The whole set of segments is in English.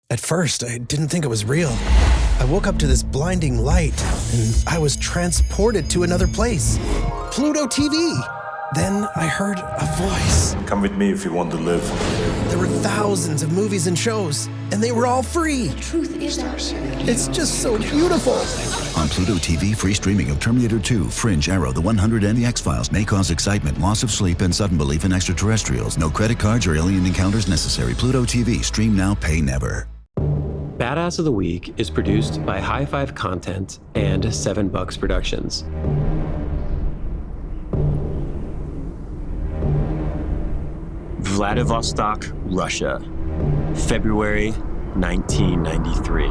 At first, I didn't think it was real. I woke up to this blinding light, and I was transported to another place. Pluto TV! Then I heard a voice. Come with me if you want to live. There were thousands of movies and shows, and they were all free. The truth is ours. It's just so beautiful. On Pluto TV, free streaming of Terminator 2, Fringe, Arrow, The 100, and The X-Files may cause excitement, loss of sleep, and sudden belief in extraterrestrials. No credit cards or alien encounters necessary. Pluto TV. Stream now, pay never. Badass of the Week is produced by High Five Content and $7 Productions. Vladivostok, Russia, February 1993.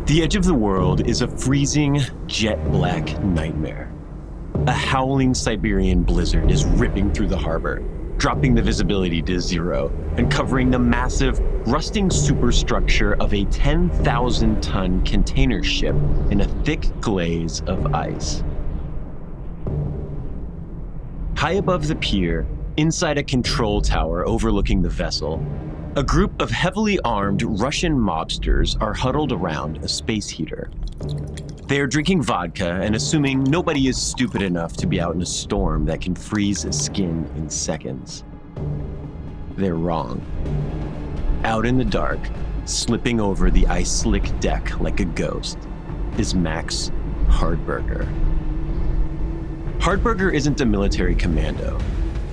The edge of the world is a freezing, jet-black nightmare. A howling Siberian blizzard is ripping through the harbor, dropping the visibility to zero and covering the massive, rusting superstructure of a 10,000-ton container ship in a thick glaze of ice. High above the pier, inside a control tower overlooking the vessel, a group of heavily armed Russian mobsters are huddled around a space heater. They are drinking vodka and assuming nobody is stupid enough to be out in a storm that can freeze skin in seconds. They're wrong. Out in the dark, slipping over the ice-slick deck like a ghost, is Max Hardberger. Hardberger isn't a military commando.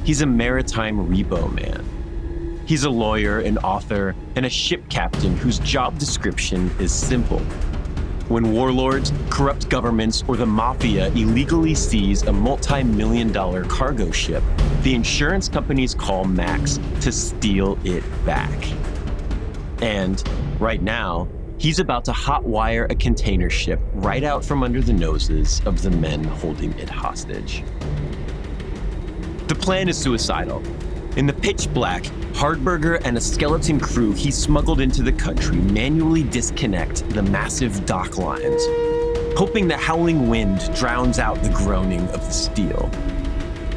He's a maritime repo man. He's a lawyer, an author, and a ship captain whose job description is simple. When warlords, corrupt governments, or the mafia illegally seize a multi-million-dollar cargo ship, the insurance companies call Max to steal it back. And right now, he's about to hotwire a container ship right out from under the noses of the men holding it hostage. The plan is suicidal. In the pitch black, Hardberger and a skeleton crew he smuggled into the country manually disconnect the massive dock lines, hoping the howling wind drowns out the groaning of the steel.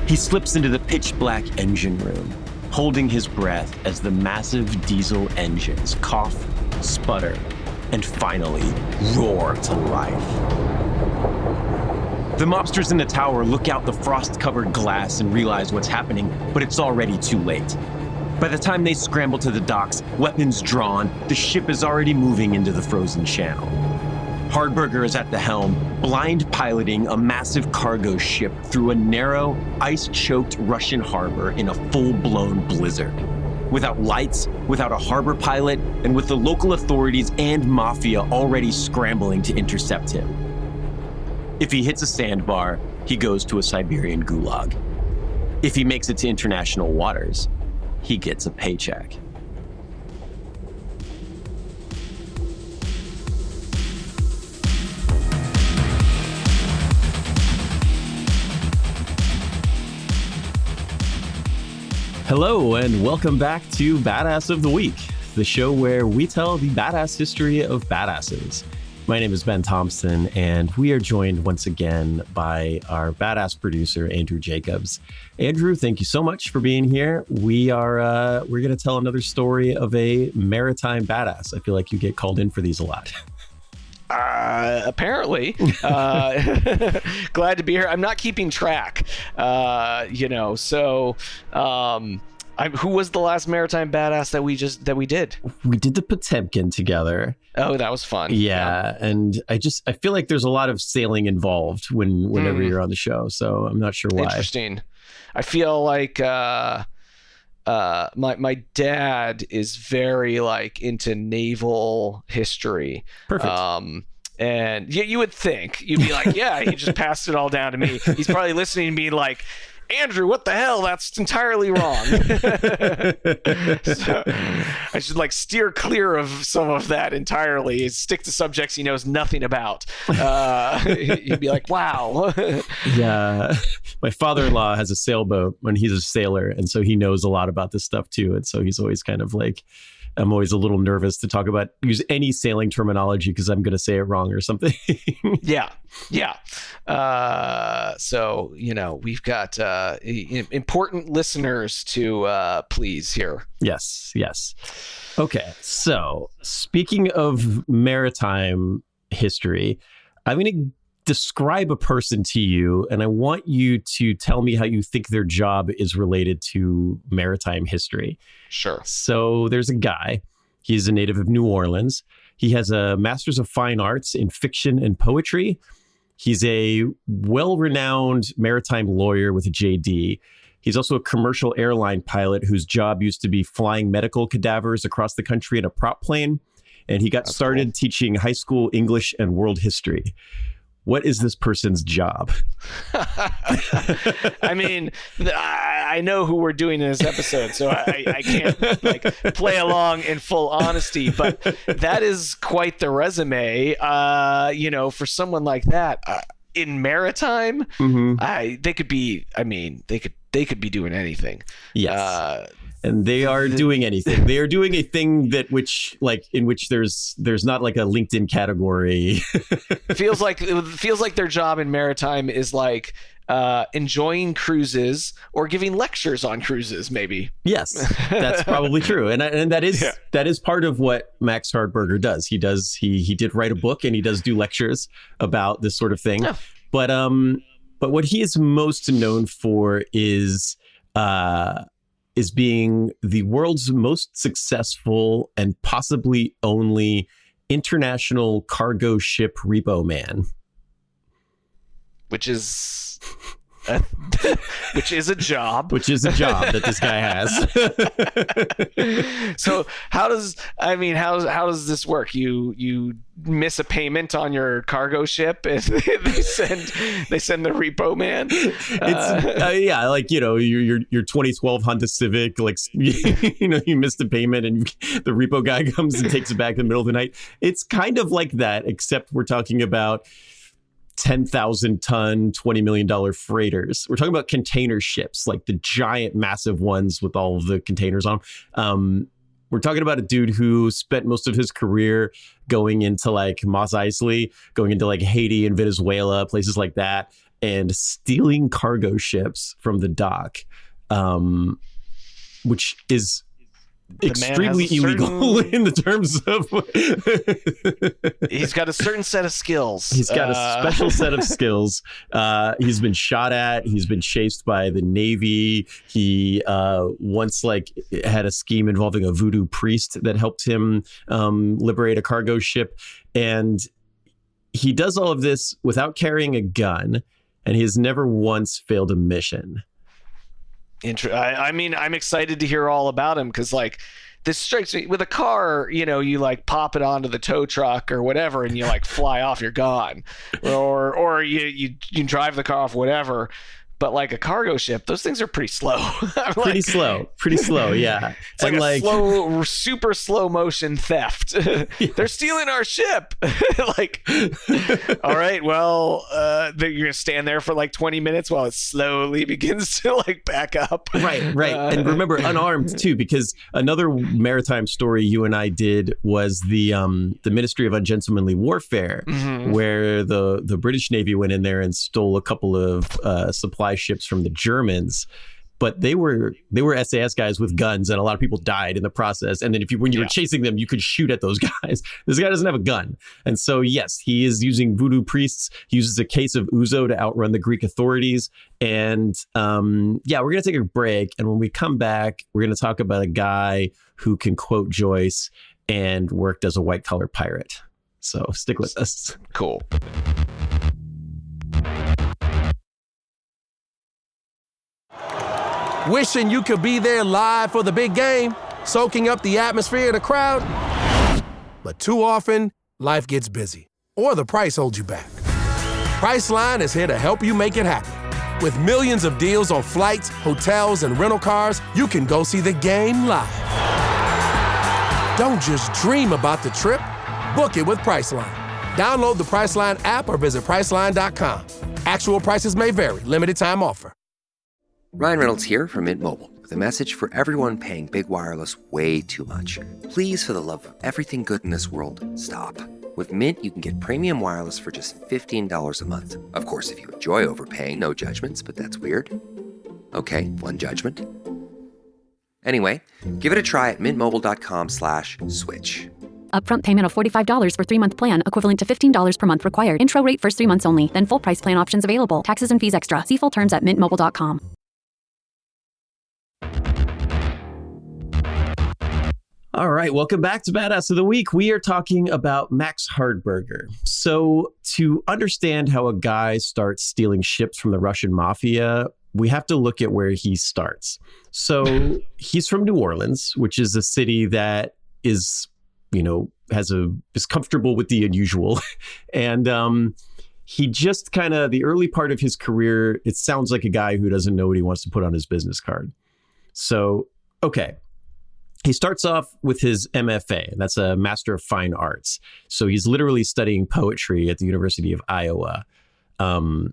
He slips into the pitch black engine room, holding his breath as the massive diesel engines cough, sputter, and finally roar to life. The mobsters in the tower look out the frost-covered glass and realize what's happening, but it's already too late. By the time they scramble to the docks, weapons drawn, the ship is already moving into the frozen channel. Hardberger is at the helm, blind piloting a massive cargo ship through a narrow, ice-choked Russian harbor in a full-blown blizzard. Without lights, without a harbor pilot, and with the local authorities and mafia already scrambling to intercept him. If he hits a sandbar, he goes to a Siberian gulag. If he makes it to international waters, he gets a paycheck. Hello, and welcome back to Badass of the Week, the show where we tell the badass history of badasses. My name is Ben Thompson, and we are joined once again by our badass producer, Andrew Jacobs. Andrew, thank you so much for being here. We're going to tell another story of a maritime badass. I feel like you get called in for these a lot. Apparently. Glad to be here. I'm not keeping track, who was the last maritime badass that we did? We did the Potemkin together. Oh, that was fun. Yeah. And I feel like there's a lot of sailing involved whenever you're on the show. So I'm not sure why. Interesting. I feel like my dad is very into naval history. Perfect. And you would think you'd be like, yeah, he just passed it all down to me. He's probably listening to me like, Andrew, what the hell? That's entirely wrong. So I should steer clear of some of that entirely. Stick to subjects he knows nothing about. He'd be like, wow. Yeah. My father-in-law has a sailboat when he's a sailor. And so he knows a lot about this stuff too. And so he's always kind of I'm always a little nervous to use any sailing terminology because I'm going to say it wrong or something. Yeah. So, we've got important listeners to please here. Yes. Okay. So speaking of maritime history, I'm going to describe a person to you, and I want you to tell me how you think their job is related to maritime history. Sure. So there's a guy. He's a native of New Orleans. He has a Master's of Fine Arts in Fiction and Poetry. He's a well-renowned maritime lawyer with a JD. He's also a commercial airline pilot whose job used to be flying medical cadavers across the country in a prop plane. And he got started teaching high school English and world history. What is this person's job? I mean, I know who we're doing in this episode, so I can't play along in full honesty, but that is quite the resume, for someone like that. In maritime, they could be be doing anything. Yes. And they are doing anything. They are doing a thing in which there's not like a LinkedIn category. It feels like their job in maritime is like enjoying cruises or giving lectures on cruises, maybe. Yes, that's probably true, and that is part of what Max Hardberger does. He did write a book, and he does do lectures about this sort of thing. Yeah. But what he is most known for is being the world's most successful and possibly only international cargo ship repo man. Which is a job. Which is a job that this guy has. So how does this work? You miss a payment on your cargo ship and they send the repo man. It's your 2012 Honda Civic, you missed a payment and the repo guy comes and takes it back in the middle of the night. It's kind of like that, except we're talking about 10,000 ton, $20 million freighters. We're talking about container ships, like the giant, massive ones with all of the containers on them. We're talking about a dude who spent most of his career going into like Mos Eisley, going into like Haiti and Venezuela, places like that, and stealing cargo ships from the dock, which is extremely illegal in the terms of he's got a certain set of skills. He's got a special set of skills. He's been shot at. He's been chased by the Navy. He once had a scheme involving a voodoo priest that helped him liberate a cargo ship. And he does all of this without carrying a gun, and he has never once failed a mission. I mean, I'm excited to hear all about him because this strikes me with a car, you pop it onto the tow truck or whatever and you fly off, you're gone, or you drive the car off, whatever. But a cargo ship, those things are pretty slow. Pretty slow. Yeah. It's a slow, super slow motion theft. Yes. They're stealing our ship. All right, well, you're going to stand there for 20 minutes while it slowly begins to back up. Right. And remember, unarmed too, because another maritime story you and I did was the Ministry of Ungentlemanly Warfare, where the British Navy went in there and stole a couple of supply ships from the Germans, but they were SAS guys with guns, and a lot of people died in the process. And then when you were chasing them, you could shoot at those guys. This guy doesn't have a gun, and so yes, he is using voodoo priests. He uses a case of ouzo to outrun the Greek authorities. And we're gonna take a break, and when we come back, we're gonna talk about a guy who can quote Joyce and worked as a white collar pirate. So stick with us. Cool. Wishing you could be there live for the big game, soaking up the atmosphere of the crowd. But too often, life gets busy, or the price holds you back. Priceline is here to help you make it happen. With millions of deals on flights, hotels, and rental cars, you can go see the game live. Don't just dream about the trip, book it with Priceline. Download the Priceline app or visit Priceline.com. Actual prices may vary. Limited time offer. Ryan Reynolds here from Mint Mobile. with a message for everyone paying big wireless way too much. Please, for the love of everything good in this world, stop. With Mint, you can get premium wireless for just $15 a month. Of course, if you enjoy overpaying, no judgments, but that's weird. Okay, one judgment. Anyway, give it a try at mintmobile.com/switch. Upfront payment of $45 for 3-month plan, equivalent to $15 per month required. Intro rate first 3 months only, then full price plan options available. Taxes and fees extra. See full terms at mintmobile.com. All right, welcome back to Badass of the Week. We are talking about Max Hardberger. So to understand how a guy starts stealing ships from the Russian mafia, we have to look at where he starts. So he's from New Orleans, which is a city that is, is comfortable with the unusual. And he just kind of, the early part of his career, it sounds like a guy who doesn't know what he wants to put on his business card. So, okay. He starts off with his MFA, and that's a Master of Fine Arts. So he's literally studying poetry at the University of Iowa. I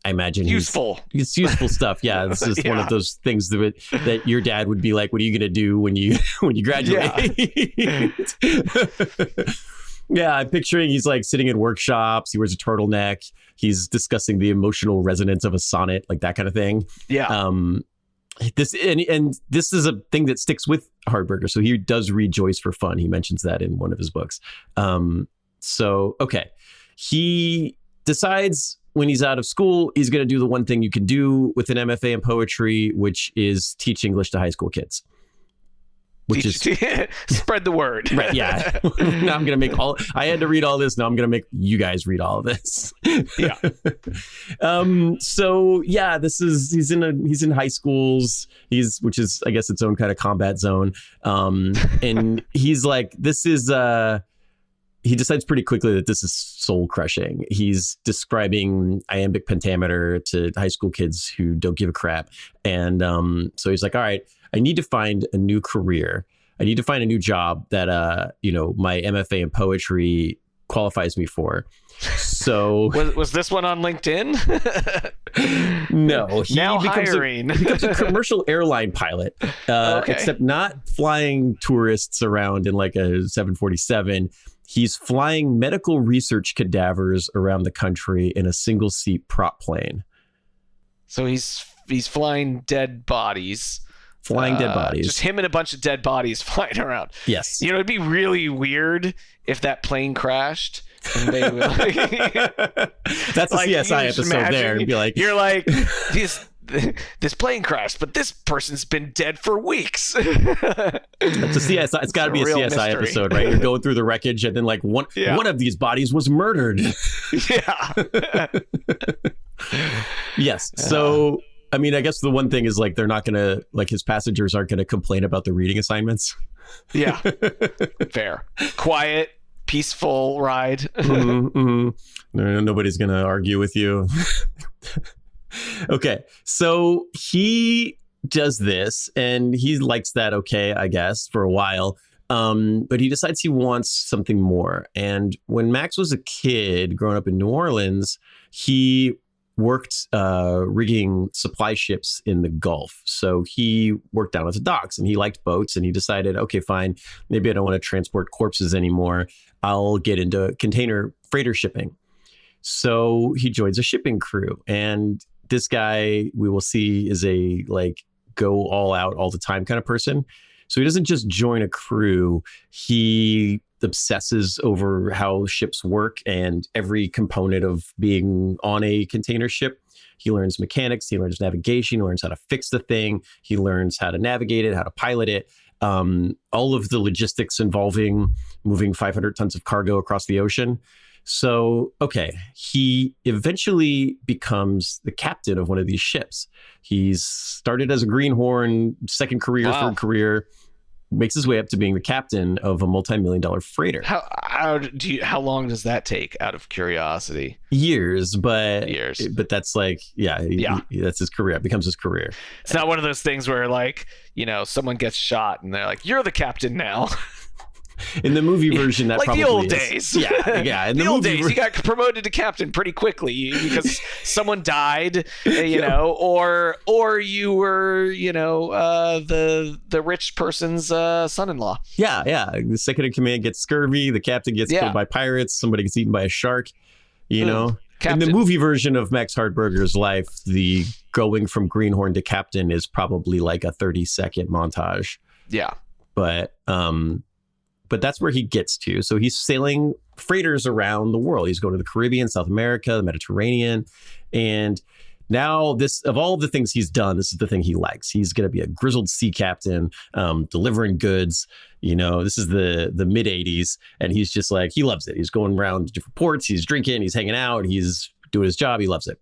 imagine it's useful stuff. Yeah, this is one of those things that your dad would be like, "What are you going to do when you graduate?" Yeah, I'm picturing he's like sitting in workshops. He wears a turtleneck. He's discussing the emotional resonance of a sonnet, like that kind of thing. Yeah. This is a thing that sticks with Hardberger. So he does read Joyce for fun. He mentions that in one of his books. He decides when he's out of school, he's going to do the one thing you can do with an MFA in poetry, which is teach English to high school kids. Spread the word. Right, yeah. Now I'm going to I had to read all this. Now I'm going to make you guys read all of this. Yeah. He's in high schools, which is, I guess, its own kind of combat zone. And he's like, he decides pretty quickly that this is soul crushing. He's describing iambic pentameter to high school kids who don't give a crap. And so he's like, all right, I need to find a new career. I need to find a new job that, my MFA in poetry qualifies me for. So was this one on LinkedIn? No, he becomes a commercial airline pilot, except not flying tourists around in like a 747. He's flying medical research cadavers around the country in a single seat prop plane. So he's flying dead bodies. Just him and a bunch of dead bodies flying around. Yes. It'd be really weird if that plane crashed. And they would, that's a CSI episode there. And be like, you're like, this plane crashed, but this person's been dead for weeks. It's a CSI. It's got to be a CSI mystery episode, right? You're going through the wreckage, and then like one of these bodies was murdered. Yeah. Yes. So, I mean, I guess the one thing is like they're not going to, like, his passengers aren't going to complain about the reading assignments. Yeah. Fair. Quiet, peaceful ride. Nobody's going to argue with you. Okay. So he does this and he likes that, okay, I guess, for a while. But he decides he wants something more. And when Max was a kid growing up in New Orleans, he worked rigging supply ships in the Gulf. So he worked down at the docks and he liked boats, and he decided, okay, fine, maybe I don't want to transport corpses anymore. I'll get into container freighter shipping. So he joins a shipping crew, and this guy we will see is a like go all out all the time kind of person. So he doesn't just join a crew. He obsesses over how ships work and every component of being on a container ship. He learns mechanics, he learns navigation, he learns how to fix the thing, he learns how to navigate it, how to pilot it, all of the logistics involving moving 500 tons of cargo across the ocean. So, okay, he eventually becomes the captain of one of these ships. He's started as a greenhorn, second career, third career, makes his way up to being the captain of a multi-million-dollar freighter. How long does that take, out of curiosity? Years, but that's like, that's his career. It becomes his career. It's not one of those things where, like, someone gets shot and they're like, you're the captain now. In the movie version, that like probably the old is. days. Yeah. In the old movie days, you got promoted to captain pretty quickly because someone died, or you were, the rich person's son-in-law. Yeah. The second in command gets scurvy. The captain gets killed by pirates. Somebody gets eaten by a shark. Captain. In the movie version of Max Hardberger's life, the going from greenhorn to captain is probably like a 30-second montage. Yeah. But that's where he gets to. So he's sailing freighters around the world. He's going to the Caribbean, South America, the Mediterranean. And now of all of the things he's done, this is the thing he likes. He's going to be a grizzled sea captain, delivering goods. This is the mid 80s. And he's just like, he loves it. He's going around to different ports. He's drinking, he's hanging out, he's doing his job. He loves it.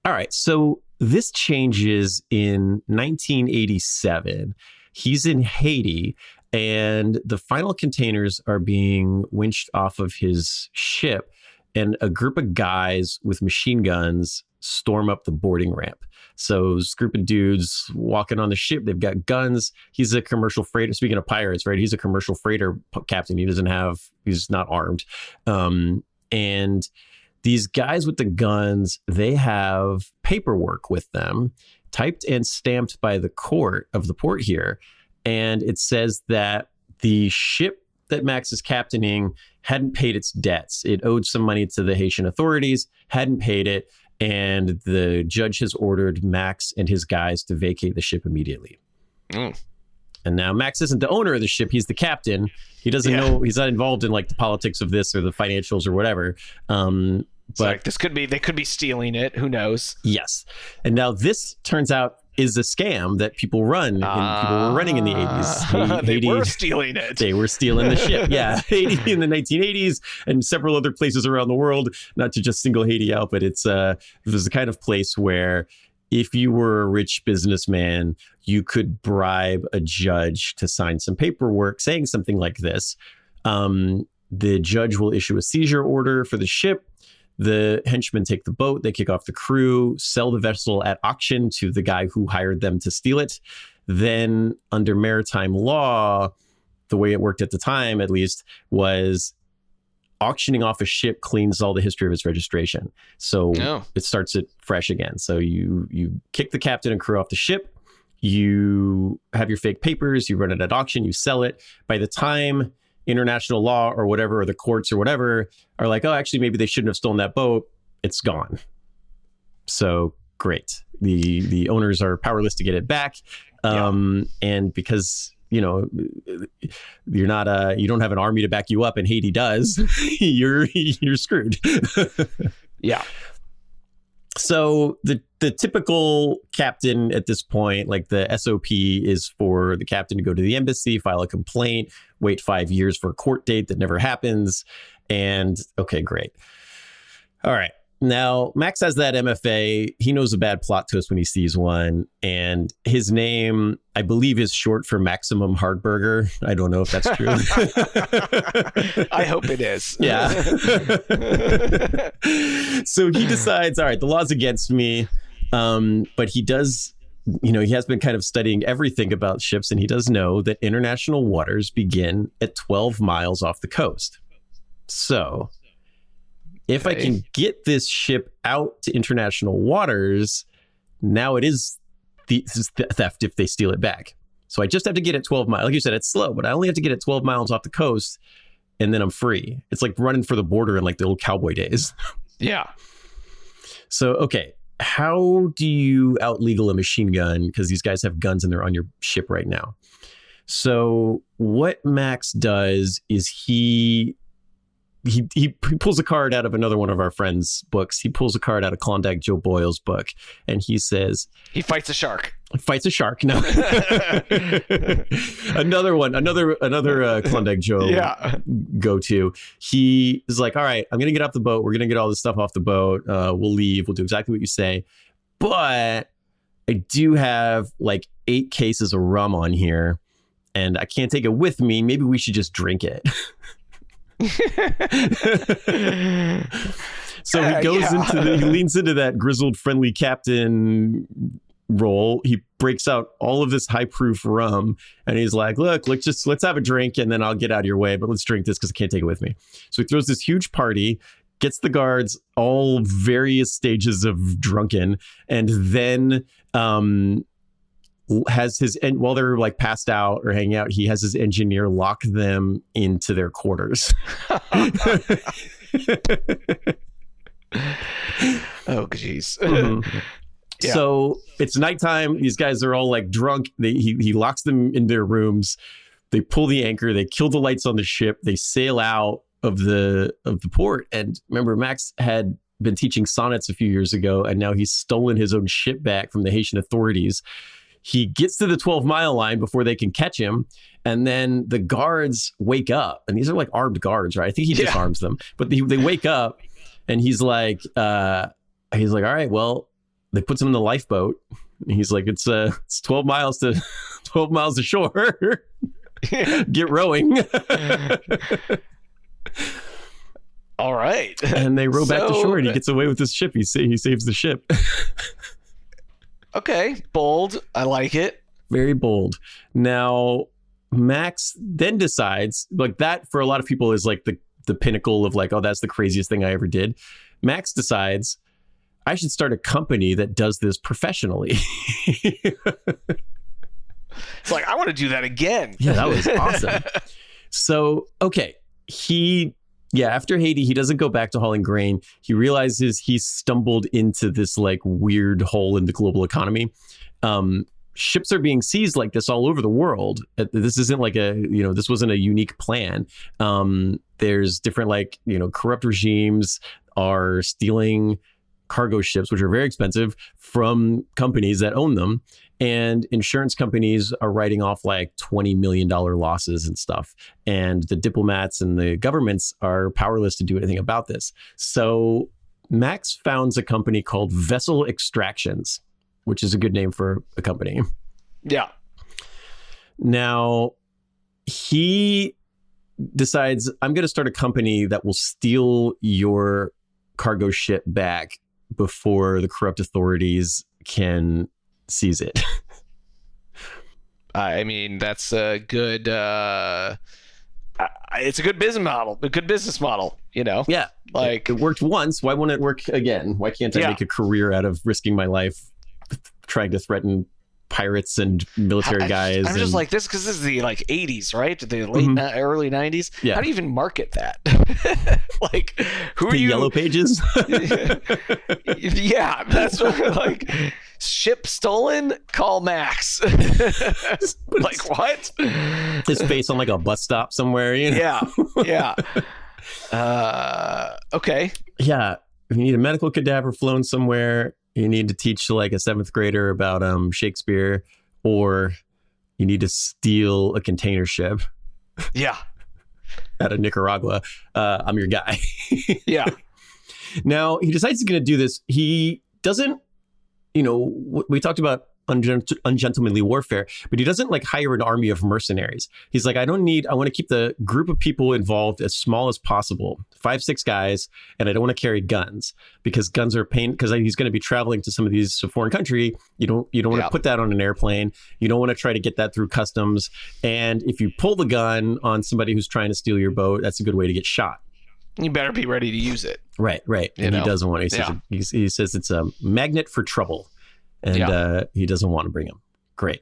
All right. So this changes in 1987. He's in Haiti, and the final containers are being winched off of his ship, and a group of guys with machine guns storm up the boarding ramp. So this group of dudes walking on the ship, they've got guns. He's a commercial freighter. Speaking of pirates, right? He's a commercial freighter captain. He's not armed. And these guys with the guns, they have paperwork with them, typed and stamped by the court of the port here. And it says that the ship that Max is captaining hadn't paid its debts. It owed some money to the Haitian authorities, hadn't paid it, and the judge has ordered Max and his guys to vacate the ship immediately. And now Max isn't the owner of the ship, he's the captain. He doesn't know, he's not involved in like the politics of this or the financials or whatever. But they could be stealing it. Who knows? Yes. And now this turns out is a scam that people run and people were running in the 80s. They were stealing it. They were stealing the ship. Yeah. Haiti in the 1980s and several other places around the world, not to just single Haiti out, but it was the kind of place where if you were a rich businessman, you could bribe a judge to sign some paperwork saying something like this. The judge will issue a seizure order for the ship. The henchmen take the boat, they kick off the crew, sell the vessel at auction to the guy who hired them to steal it. Then under maritime law, the way it worked at the time, at least, was auctioning off a ship cleans all the history of its registration. So it starts it fresh again. So you kick the captain and crew off the ship, you have your fake papers, you run it at auction, you sell it. By the time international law or whatever, or the courts or whatever are like, oh, actually, maybe they shouldn't have stolen that boat, it's gone. So great. The owners are powerless to get it back. And because, you're not you don't have an army to back you up, and Haiti does, you're screwed. Yeah. So the typical captain at this point, like the SOP is for the captain to go to the embassy, file a complaint, wait 5 years for a court date that never happens. And okay, great. All right. Now, Max has that MFA. He knows a bad plot twist when he sees one. And his name, I believe, is short for Maximum Hardberger. I don't know if that's true. I hope it is. Yeah. So he decides, all right, the law's against me. But he does, he has been kind of studying everything about ships. And he does know that international waters begin at 12 miles off the coast. So if I can get this ship out to international waters, now it is theft if they steal it back. So I just have to get it 12 miles. Like you said, it's slow, but I only have to get it 12 miles off the coast, and then I'm free. It's like running for the border in like the old cowboy days. Yeah. So, okay, how do you out-legal a machine gun? Because these guys have guns and they're on your ship right now. So what Max does is he pulls a card out of another one of our friends' books. He pulls a card out of Klondike Joe Boyle's book, and he says... He fights a shark. Fights a shark. No. Another Klondike Joe go-to. He is like, all right, I'm going to get off the boat. We're going to get all this stuff off the boat. We'll leave. We'll do exactly what you say. But I do have like 8 cases of rum on here, and I can't take it with me. Maybe we should just drink it. So he goes he leans into that grizzled friendly captain role. He breaks out all of this high proof rum, and he's like, look, let's have a drink, and then I'll get out of your way, but let's drink this because I can't take it with me. So he throws this huge party, gets the guards all various stages of drunken, and then has his, and while they're like passed out or hanging out, he has his engineer lock them into their quarters. Oh, jeez. Mm-hmm. Yeah. So it's nighttime. These guys are all like drunk. He locks them in their rooms. They pull the anchor. They kill the lights on the ship. They sail out of the port. And remember, Max had been teaching sonnets a few years ago, and now he's stolen his own ship back from the Haitian authorities. He gets to the 12-mile line before they can catch him, and then the guards wake up. And these are like armed guards, right? I think he disarms them, but they wake up, and he's like, all right, well, they put him in the lifeboat. And he's like, it's 12 miles to shore. Get rowing. All right. And they row back to shore, and he gets away with his ship. He saves the ship. Okay, bold. I like it. Very bold. Now, Max then decides, like, that for a lot of people is like the pinnacle of like, oh, that's the craziest thing I ever did. Max decides, I should start a company that does this professionally. It's like, I want to do that again. Yeah, that was awesome. So, okay, after Haiti, he doesn't go back to hauling grain. He realizes he stumbled into this like weird hole in the global economy. Ships are being seized like this all over the world. This isn't like this wasn't a unique plan. There's different corrupt regimes are stealing cargo ships, which are very expensive, from companies that own them. And insurance companies are writing off like $20 million losses and stuff. And the diplomats and the governments are powerless to do anything about this. So Max founds a company called Vessel Extractions, which is a good name for a company. Yeah. Now, he decides, I'm going to start a company that will steal your cargo ship back before the corrupt authorities can seize it. I mean, that's a good it's a good business model, you know? Yeah. Like, it worked once. Why won't it work again? Why can't I make a career out of risking my life trying to threaten pirates and military guys? I'm just like this because this is the 80s, right? The late early 90s. Yeah. How do you even market that? Like, who are you? Yellow Pages? Yeah, that's what, ship stolen? Call Max. Like, what? His face on a bus stop somewhere. You know? Yeah. Okay. Yeah. You need a medical cadaver flown somewhere. You need to teach a 7th grader about Shakespeare, or you need to steal a container ship. Yeah. Out of Nicaragua. I'm your guy. Yeah. Now, he decides he's going to do this. He doesn't, we talked about ungentlemanly warfare, but he doesn't hire an army of mercenaries. He's like, I want to keep the group of people involved as small as possible, 5-6 guys, and I don't want to carry guns because guns are pain, because he's going to be traveling to some of these foreign country. You don't want to put that on an airplane. You don't want to try to get that through customs. And if you pull the gun on somebody who's trying to steal your boat, that's a good way to get shot. You better be ready to use it. Right. And he doesn't want to. He says it's a magnet for trouble. And he doesn't want to bring him. Great.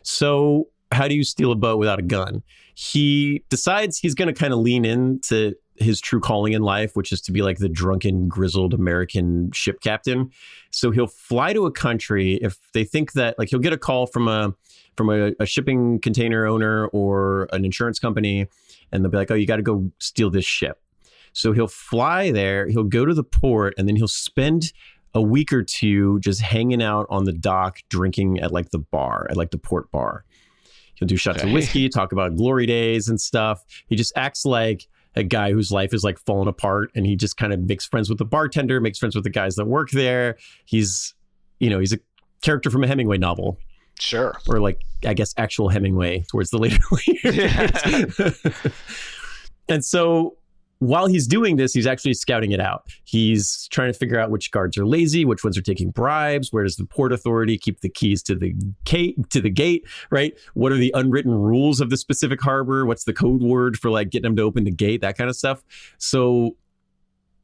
So how do you steal a boat without a gun? He decides he's going to kind of lean into his true calling in life, which is to be like the drunken, grizzled American ship captain. So he'll fly to a country if they think that he'll get a call from a shipping container owner or an insurance company, and they'll be like, oh, you got to go steal this ship. So he'll fly there, he'll go to the port, and then he'll spend a week or two just hanging out on the dock, drinking at the bar, at the port bar. He'll do shots of whiskey, talk about glory days and stuff. He just acts like a guy whose life is falling apart, and he just kind of makes friends with the bartender, makes friends with the guys that work there. He's a character from a Hemingway novel. Sure. Or I guess actual Hemingway towards the later years. Yeah. And so while he's doing this, he's actually scouting it out. He's trying to figure out which guards are lazy, which ones are taking bribes, where does the port authority keep the keys to the gate, right? What are the unwritten rules of the specific harbor? What's the code word for like getting them to open the gate, that kind of stuff. So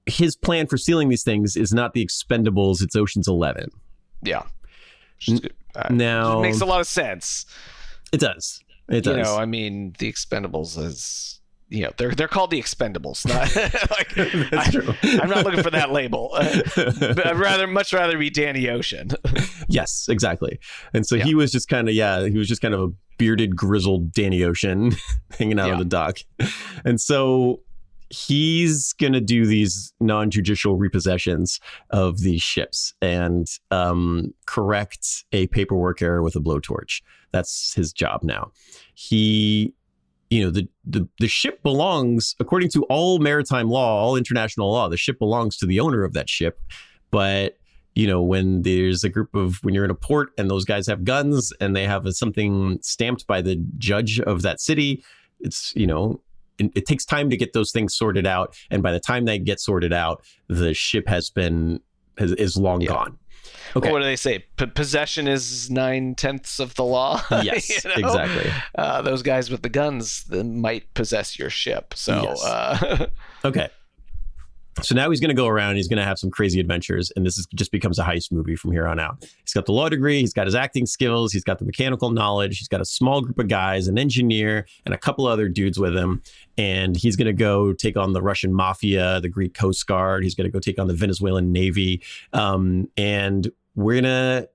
his plan for stealing these things is not the Expendables, it's Ocean's 11. Yeah. Now, it makes a lot of sense. It does. It does. You know, I mean, the Expendables is, you know, they're called the Expendables. Not like, That's true. I'm not looking for that label. But I'd much rather be Danny Ocean. Yes, exactly. And so he was just kind of a bearded, grizzled Danny Ocean hanging out on the dock. And so he's going to do these non-judicial repossessions of these ships and correct a paperwork error with a blowtorch. That's his job now. He, you know, the ship belongs, according to all maritime law, all international law, the ship belongs to the owner of that ship. But, you know, when there's a group of, when you're in a port and those guys have guns and they have something stamped by the judge of that city, it's, you know, it takes time to get those things sorted out. And by the time they get sorted out, the ship is long gone. Okay. What do they say? Possession is 9/10 of the law. Yes, you know? exactly. Those guys with the guns might possess your ship. So, yes. Okay. So now he's going to go around. He's going to have some crazy adventures, and just becomes a heist movie from here on out. He's got the law degree. He's got his acting skills. He's got the mechanical knowledge. He's got a small group of guys, an engineer, and a couple other dudes with him. And he's going to go take on the Russian mafia, the Greek Coast Guard. He's going to go take on the Venezuelan Navy. And we're gonna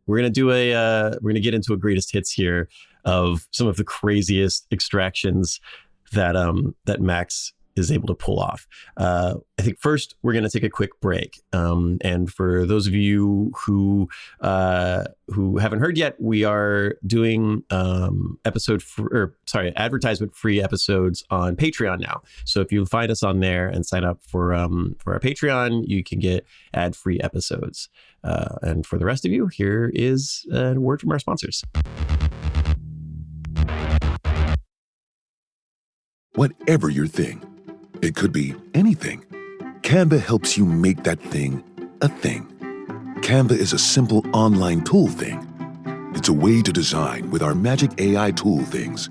get into a greatest hits here of some of the craziest extractions that Max is able to pull off. I think first we're going to take a quick break. And for those of you who haven't heard yet, we are doing advertisement-free episodes on Patreon now. So if you find us on there and sign up for our Patreon, you can get ad-free episodes. And for the rest of you, here is a word from our sponsors. Whatever your thing, it could be anything. Canva helps you make that thing a thing. Canva is a simple online tool thing. It's a way to design with our magic AI tool things.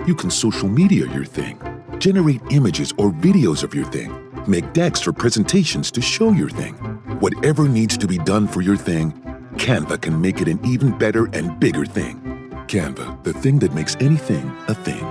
You can social media your thing, generate images or videos of your thing, make decks or presentations to show your thing. Whatever needs to be done for your thing, Canva can make it an even better and bigger thing. Canva, the thing that makes anything a thing.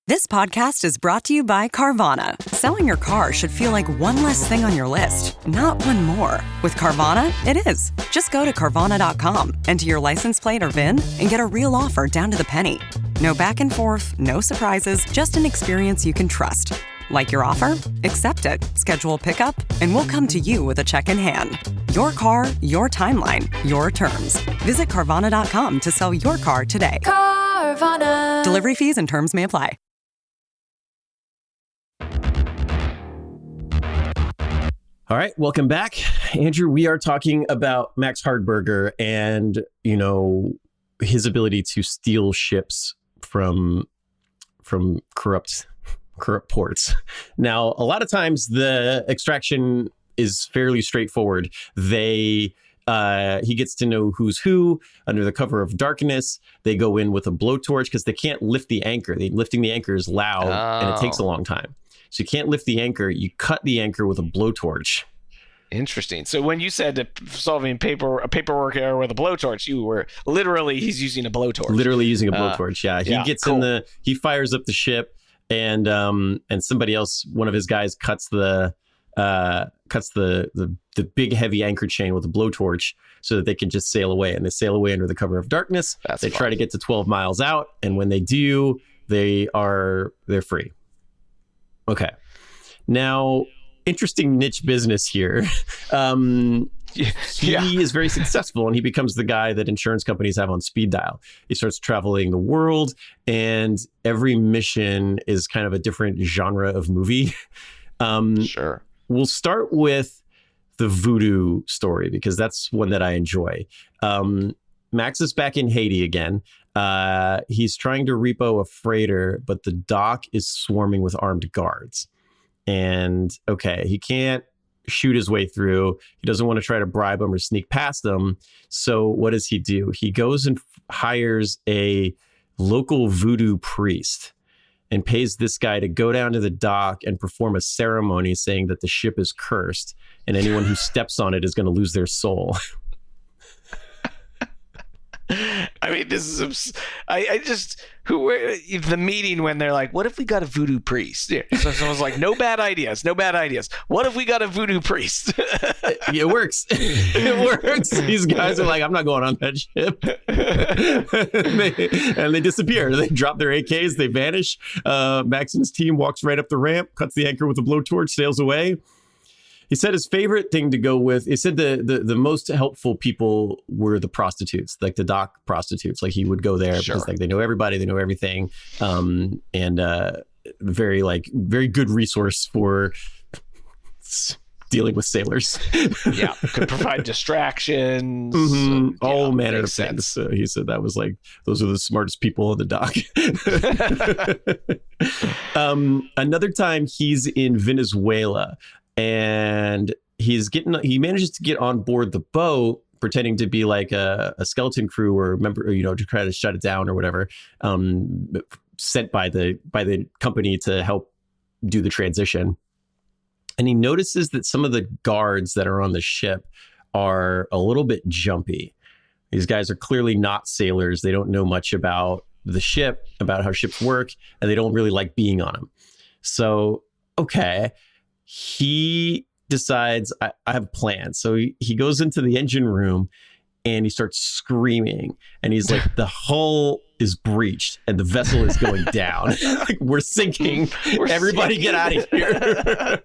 This podcast is brought to you by Carvana. Selling your car should feel like one less thing on your list, not one more. With Carvana, it is. Just go to Carvana.com, enter your license plate or VIN, and get a real offer down to the penny. No back and forth, no surprises, just an experience you can trust. Like your offer? Accept it. Schedule pickup, and we'll come to you with a check in hand. Your car, your timeline, your terms. Visit Carvana.com to sell your car today. Carvana. Delivery fees and terms may apply. All right, welcome back. Andrew, we are talking about Max Hardberger and, you know, his ability to steal ships from corrupt ports. Now, a lot of times the extraction is fairly straightforward. He gets to know who's who under the cover of darkness. They go in with a blowtorch because they can't lift the anchor. Lifting the anchor is loud and it takes a long time. So you can't lift the anchor. You cut the anchor with a blowtorch. Interesting. So when you said solving a paperwork error with a blowtorch, you were literally, he's using a blowtorch. Literally using a blowtorch. Yeah. He gets cool. He fires up the ship and somebody else, one of his guys cuts the big heavy anchor chain with a blowtorch so that they can just sail away. And they sail away under the cover of darkness. They try to get to 12 miles out. And when they do, they're free. Okay. Now, interesting niche business here. He is very successful and he becomes the guy that insurance companies have on speed dial. He starts traveling the world and every mission is kind of a different genre of movie. Sure. We'll start with the voodoo story because that's one that I enjoy. Max is back in Haiti again. He's trying to repo a freighter, but the dock is swarming with armed guards. And okay, he can't shoot his way through. He doesn't want to try to bribe them or sneak past them. So what does he do? He goes and hires a local voodoo priest and pays this guy to go down to the dock and perform a ceremony saying that the ship is cursed and anyone who steps on it is going to lose their soul. I mean, this is the meeting when they're like, what if we got a voodoo priest? Yeah. So someone's like, no bad ideas. What if we got a voodoo priest? It works. It works. These guys are like, I'm not going on that ship. and they disappear. They drop their AKs. They vanish. Max and his team walks right up the ramp, cuts the anchor with a blowtorch, sails away. He said his favorite thing to go with, he said the most helpful people were the prostitutes, like the dock prostitutes. Like he would go there because like they know everybody, they know everything. Very good resource for dealing with sailors. Yeah, could provide distractions. All manner of things. So he said that was like, those are the smartest people on the dock. Another time he's in Venezuela. And he manages to get on board the boat, pretending to be like a skeleton crew or member, to try to shut it down or whatever, sent by the company to help do the transition. And he notices that some of the guards that are on the ship are a little bit jumpy. These guys are clearly not sailors. They don't know much about the ship, about how ships work, and they don't really like being on them. So, okay. He decides, I have a plan. So he goes into the engine room and he starts screaming. And he's like, the hull is breached and the vessel is going down. Like, we're sinking. Everybody get out of here.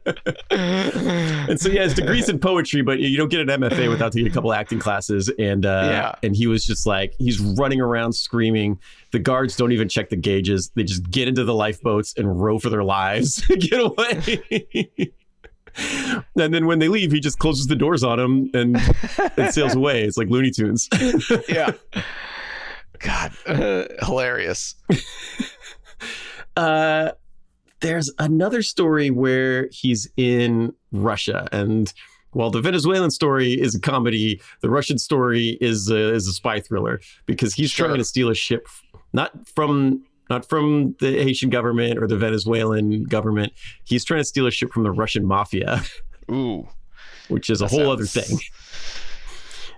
And so, his degree's in poetry, but you don't get an MFA without taking a couple acting classes. And he was just like, he's running around screaming. The guards don't even check the gauges. They just get into the lifeboats and row for their lives. Get away. And then when they leave, he just closes the doors on them and sails away. It's like Looney Tunes. Yeah. God, hilarious. There's another story where he's in Russia, and while the Venezuelan story is a comedy, the Russian story is a spy thriller because he's trying to steal a ship, not from the Haitian government or the Venezuelan government. He's trying to steal a ship from the Russian mafia. Ooh, which is a whole other thing.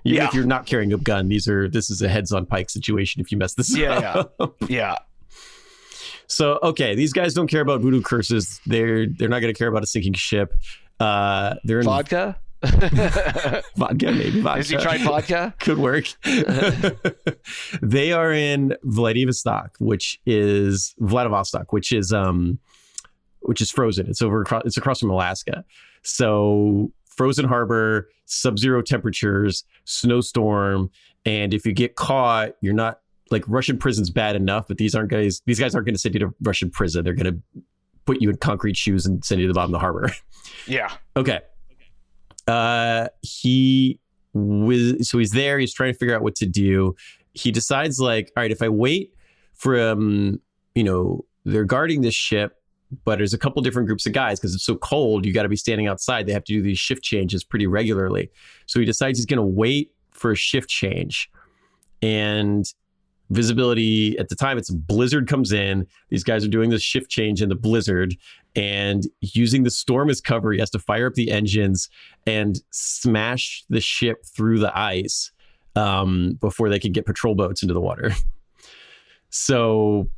Even if you're not carrying a gun, this is a heads on pike situation if you mess this up. Yeah. So, okay, these guys don't care about voodoo curses. They're not going to care about a sinking ship. They're in vodka? Vodka, maybe vodka. Has he tried vodka? Could work. They are in Vladivostok, which is frozen. It's across from Alaska. So frozen harbor, sub-zero temperatures, snowstorm, and if you get caught, you're not like Russian prison's bad enough, but these guys aren't going to send you to Russian prison. They're going to put you in concrete shoes and send you to the bottom of the harbor. Yeah. Okay. He's there. He's trying to figure out what to do. He decides like, all right, if I wait for, they're guarding this ship, but there's a couple different groups of guys because it's so cold. You got to be standing outside. They have to do these shift changes pretty regularly. So he decides he's going to wait for a shift change, and visibility at the time, it's a blizzard comes in. These guys are doing this shift change in the blizzard, and using the storm as cover, he has to fire up the engines and smash the ship through the ice before they can get patrol boats into the water. So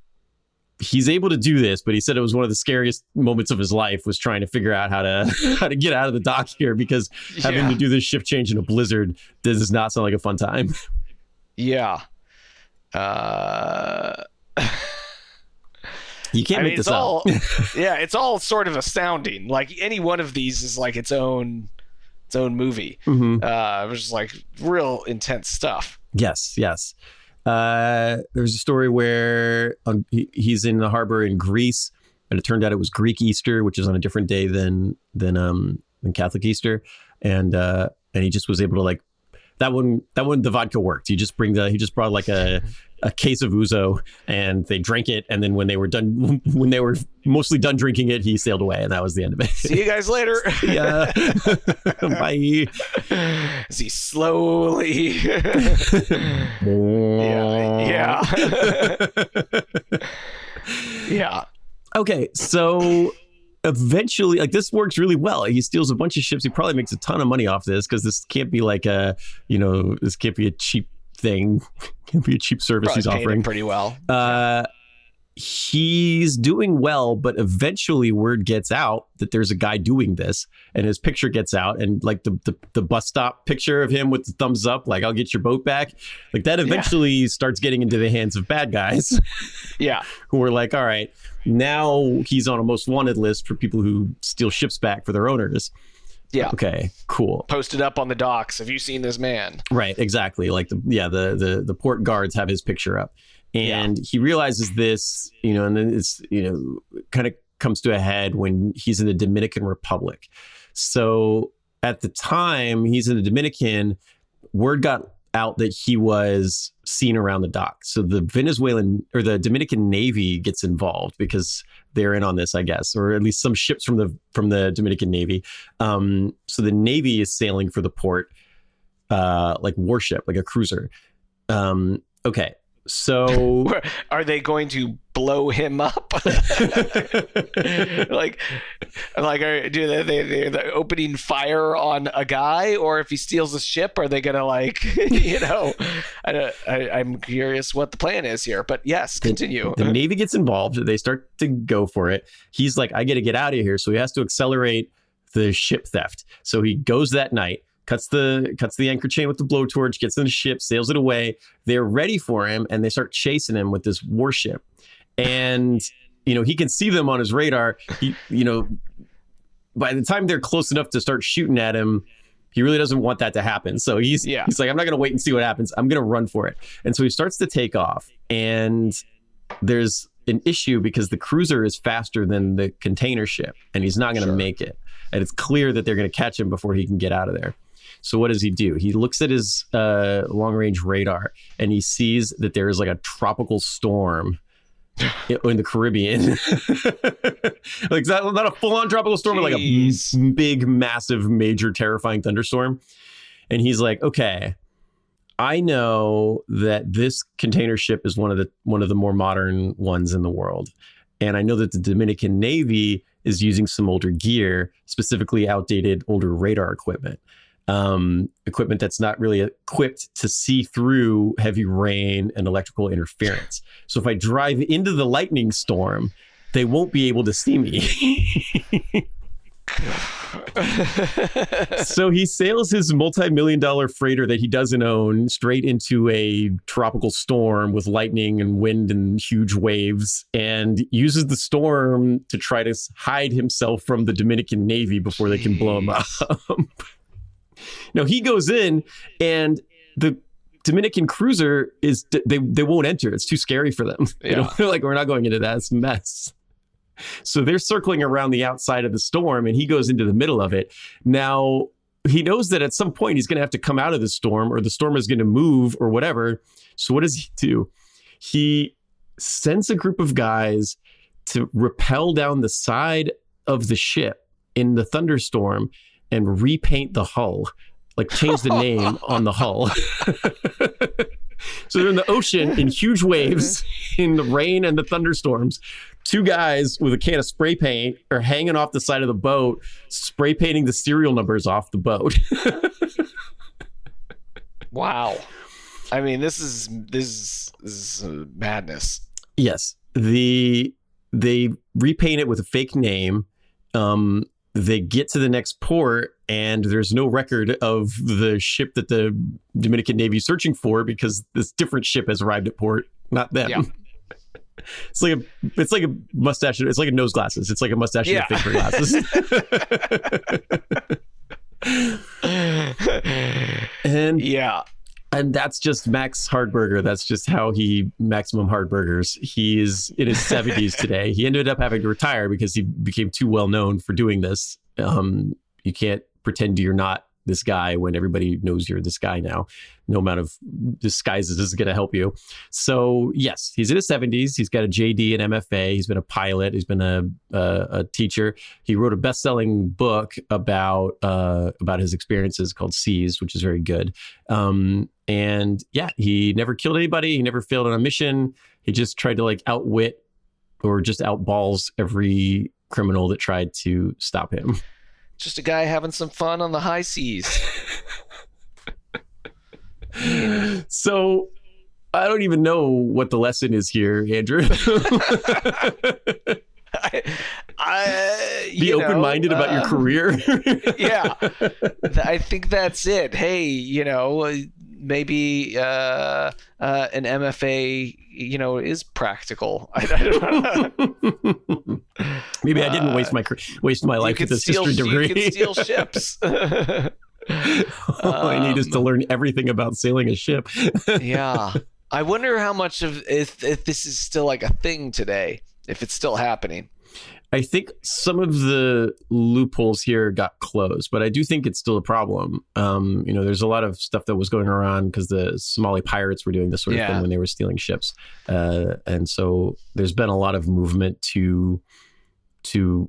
he's able to do this, but he said it was one of the scariest moments of his life was trying to figure out how to get out of the dock here, because having to do this shift change in a blizzard does not sound like a fun time. Yeah. You can't make this up. It's all sort of astounding. Like any one of these is like its own movie. Mm-hmm. It was just like real intense stuff. Yes. There's a story where he's in the harbor in Greece, and it turned out it was Greek Easter, which is on a different day than Catholic Easter, and he just was able to like that one, the vodka worked. He just brought like a case of ouzo, and they drank it. And then when they were mostly done drinking it, he sailed away, and that was the end of it. See you guys later. Yeah. Bye. As he slowly. Yeah. Yeah. Okay, so eventually, like, this works really well. He steals a bunch of ships. He probably makes a ton of money off this, because this can't be like this can't be a cheap thing. Can't be a cheap service Probably he's offering. pretty well. He's doing well, but eventually word gets out that there's a guy doing this, and his picture gets out, and like the bus stop picture of him with the thumbs up, like, I'll get your boat back, like that eventually starts getting into the hands of bad guys. Yeah. Who are like, all right, now he's on a most wanted list for people who steal ships back for their owners. Yeah. Okay, cool. Posted up on the docks. Have you seen this man? Right, exactly. Like the port guards have his picture up. And he realizes this, and then it's, kind of comes to a head when he's in the Dominican Republic. So at the time he's in the Dominican, word got out that he was seen around the dock. So the the Dominican Navy gets involved because they're in on this, I guess, or at least some ships from the Dominican Navy. So the Navy is sailing for the port, like warship, like a cruiser. Okay. So are they going to blow him up? like do they're opening fire on a guy, or if he steals a ship, are they gonna I'm curious what the plan is here, but yes, continue. The Navy gets involved. They start to go for it. He's like, I got to get out of here. So he has to accelerate the ship theft. So he goes that night, cuts the anchor chain with the blowtorch, gets in the ship, sails it away. They're ready for him, and they start chasing him with this warship. And, he can see them on his radar. He, by the time they're close enough to start shooting at him, he really doesn't want that to happen. So he's like, I'm not going to wait and see what happens. I'm going to run for it. And so he starts to take off, and there's an issue because the cruiser is faster than the container ship, and he's not going to make it. And it's clear that they're going to catch him before he can get out of there. So what does he do? He looks at his long-range radar, and he sees that there is like a tropical storm in the Caribbean. Like not a full-on tropical storm, but like a big, massive, major, terrifying thunderstorm. And he's like, okay, I know that this container ship is one of the more modern ones in the world. And I know that the Dominican Navy is using some older gear, specifically outdated older radar equipment. Equipment that's not really equipped to see through heavy rain and electrical interference. So if I drive into the lightning storm, they won't be able to see me. So he sails his multi-million-dollar freighter that he doesn't own straight into a tropical storm with lightning and wind and huge waves, and uses the storm to try to hide himself from the Dominican Navy before they can blow him up. Now he goes in, and the Dominican cruiser they won't enter. It's too scary for them. They're like, we're not going into that. It's a mess. So they're circling around the outside of the storm, and he goes into the middle of it. Now he knows that at some point he's going to have to come out of the storm, or the storm is going to move or whatever. So what does he do? He sends a group of guys to rappel down the side of the ship in the thunderstorm and repaint the hull, like change the name on the hull. So they're in the ocean in huge waves, in the rain and the thunderstorms. Two guys with a can of spray paint are hanging off the side of the boat, spray painting the serial numbers off the boat. Wow. I mean, this is madness. Yes. They repaint it with a fake name. They get to the next port, and there's no record of the ship that the Dominican Navy is searching for, because this different ship has arrived at port, not them. Yeah. It's like a mustache. It's like a nose glasses. It's like a mustache and a fake for glasses. And that's just Max Hardberger. That's just how he maximum Hardbergers. He is in his 70s today. He ended up having to retire because he became too well known for doing this. You can't pretend you're not this guy when everybody knows you're this guy now. No amount of disguises is going to help you. So yes, he's in his 70s. He's got a JD and MFA. He's been a pilot. He's been a teacher. He wrote a best-selling book about his experiences called Seas, which is very good. And yeah, he never killed anybody. He never failed on a mission. He just tried to like outwit or just outballs every criminal that tried to stop him. Just a guy having some fun on the high seas. So I don't even know what the lesson is here, Andrew. Be open-minded about your career. Yeah, I think that's it. Hey, maybe an MFA, is practical. I don't know. Maybe I didn't waste my life with this history degree. You can steal ships. All I need is to learn everything about sailing a ship. Yeah. I wonder how much of if this is still like a thing today, if it's still happening. I think some of the loopholes here got closed, but I do think it's still a problem. There's a lot of stuff that was going around because the Somali pirates were doing this sort of thing when they were stealing ships. And so there's been a lot of movement to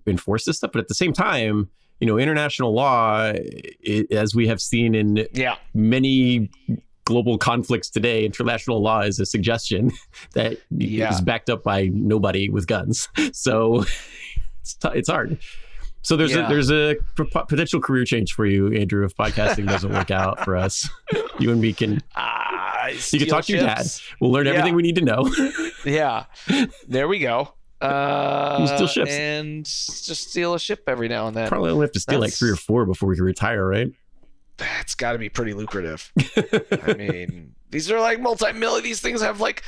enforce this stuff. But at the same time, international law, as we have seen in many global conflicts today, international law is a suggestion that is backed up by nobody with guns. So it's hard. So there's a potential career change for you, Andrew, if podcasting doesn't work out for us. You and me can you can talk to your dad. We'll learn everything we need to know. Yeah. There we go. Steal ships. And just steal a ship every now and then. Probably only have to steal like 3 or 4 before we can retire, right? That's got to be pretty lucrative. I mean, these are like multi-million. These things have like,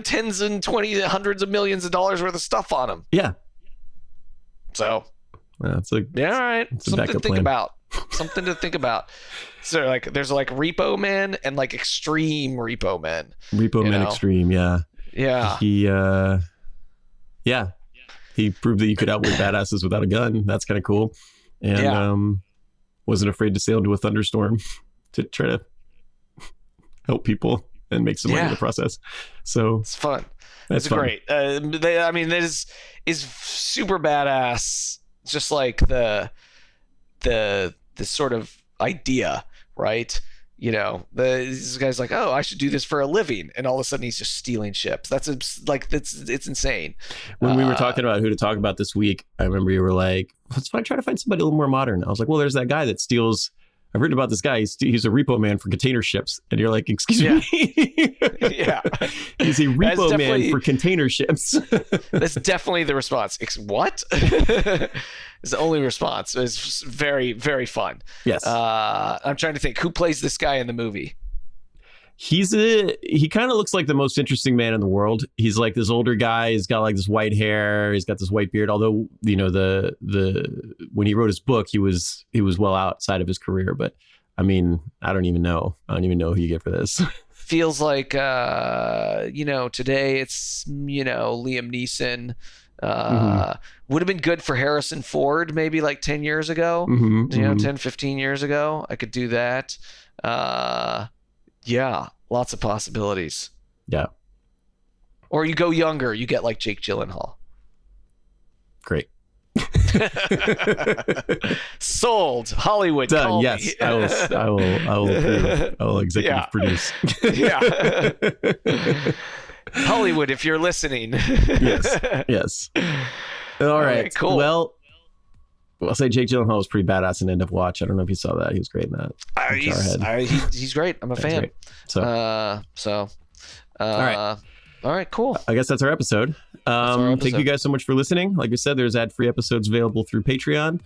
tens and 20, hundreds of millions of dollars worth of stuff on them. Yeah. So, all right. Something to think about. Something to think about. So like, there's like repo men and like extreme repo men. Repo men extreme. Yeah. Yeah. He proved that you could outwit badasses without a gun. That's kind of cool. And wasn't afraid to sail into a thunderstorm to try to help people and make some money in the process. So it's fun. That's great. This is super badass. Just like the sort of idea, right? This guy's like, oh, I should do this for a living, and all of a sudden he's just stealing ships. It's insane. When we were talking about who to talk about this week, I remember you were like, let's try to find somebody a little more modern. I was like, well, there's that guy that steals. I've written about this guy. He's a repo man for container ships, and you're like, excuse me. Yeah, he's a repo man for container ships. That's definitely the response. What? It's the only response. It's very, very fun. Yes. I'm trying to think who plays this guy in the movie. He kind of looks like the most interesting man in the world. He's like this older guy. He's got like this white hair. He's got this white beard. Although, the when he wrote his book, he was well outside of his career. But I mean, I don't even know who you get for this. Feels like, today it's, Liam Neeson. Would have been good for Harrison Ford maybe like 10 years ago. 10, 15 years ago. I could do that. Yeah, lots of possibilities. Yeah. Or you go younger, you get like Jake Gyllenhaal. Great. Sold. Hollywood. Done. Yes, I will approve. I will executive produce. Yeah. Hollywood, if you're listening. Yes. All right. Cool. Well, I'll say Jake Gyllenhaal was pretty badass in End of Watch. I don't know if you saw that. He was great in that. He's great. I'm a fan. So, all right, cool. I guess that's our episode. Thank you guys so much for listening. Like I said, there's ad-free episodes available through Patreon.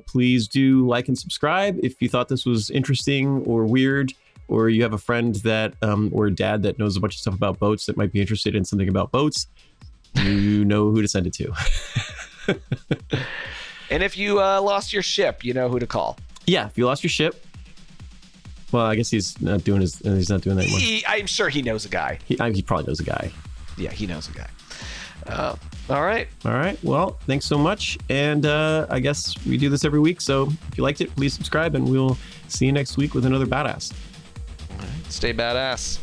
Please do like and subscribe if you thought this was interesting or weird, or you have a friend that or a dad that knows a bunch of stuff about boats that might be interested in something about boats. You know who to send it to. And if you lost your ship, you know who to call. Yeah, if you lost your ship. Well, I guess he's not doing that anymore. I'm sure he knows a guy. He probably knows a guy. Yeah, he knows a guy. All right. All right. Well, thanks so much. And I guess we do this every week. So if you liked it, please subscribe, and we'll see you next week with another Badass. All right. Stay badass.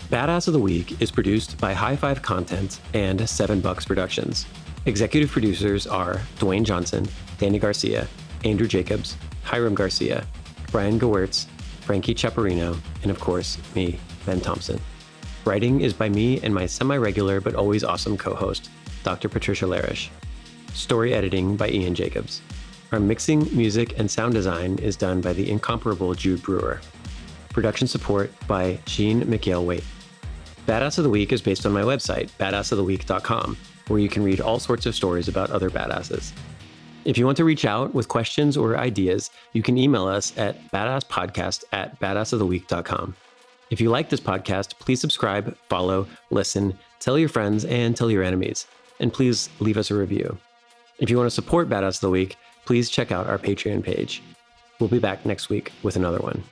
Badass of the Week is produced by High Five Content and $7 Productions. Executive producers are Dwayne Johnson, Danny Garcia, Andrew Jacobs, Hiram Garcia, Brian Gewirtz, Frankie Chaparino, and of course, me, Ben Thompson. Writing is by me and my semi-regular but always awesome co-host, Dr. Patricia Larish. Story editing by Ian Jacobs. Our mixing, music, and sound design is done by the incomparable Jude Brewer. Production support by Jean McHale-Waite. Badass of the Week is based on my website, badassoftheweek.com, where you can read all sorts of stories about other badasses. If you want to reach out with questions or ideas, you can email us at badasspodcast@badassoftheweek.com. If you like this podcast, please subscribe, follow, listen, tell your friends, and tell your enemies. And please leave us a review. If you want to support Badass of the Week, please check out our Patreon page. We'll be back next week with another one.